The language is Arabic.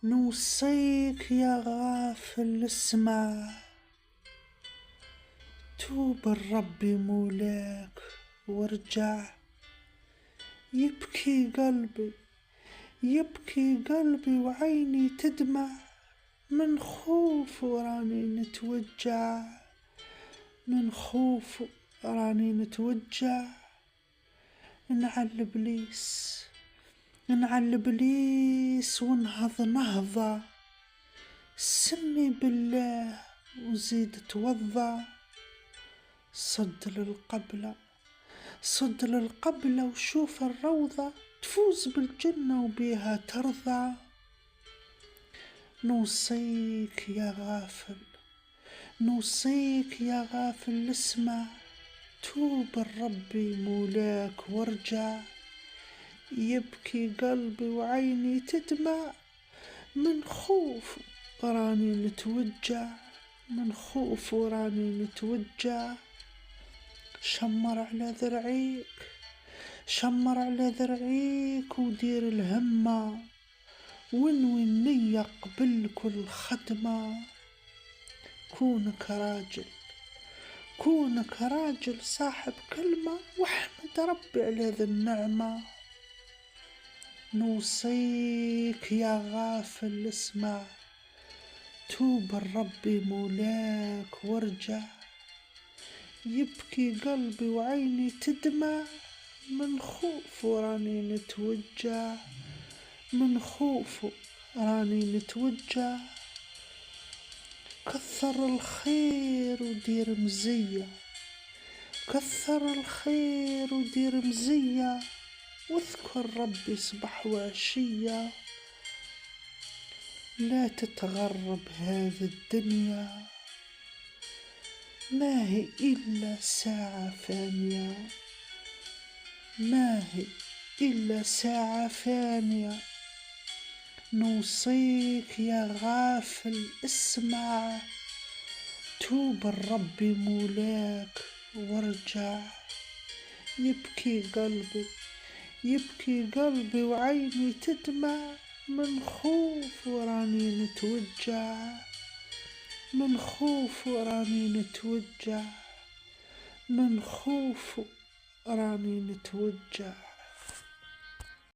نوصيك يا غافل اسمع، توب الرب مولاك وارجع. يبكي قلبي يبكي قلبي وعيني تدمع، من خوف وراني نتوجع، من خوف راني نتوجع. نعل إبليس ونهض نهضة، سمي بالله وزيد توضى. صد للقبلة وشوف الروضة، تفوز بالجنة وبيها ترضى. نوصيك يا غافل اسمع، توب الرب مولاك وارجع. يبكي قلبي وعيني تدمع، من خوف راني نتوجع، من خوف وراني نتوجع. شمر على ذرعيك ودير الهمة، وانوي النية قبل كل خدمة. كونك راجل صاحب كلمة، واحمد ربي على ذي النعمة. نوصيك يا غافل اسمع، توب الرب مولاك وارجع. يبكي قلبي وعيني تدمع، من خوف راني نتوجع، من خوف راني نتوجع. كثر الخير ودير مزية، واذكر ربي صبح وعشية. لا تتغرب هذه الدنيا، ما هي إلا ساعة فانية. نوصيك يا غافل اسمع، توب الرب مولاك وارجع. يبكي قلبي وعيني تدمع، من خوف وراني نتوجع، من خوف وراني نتوجع.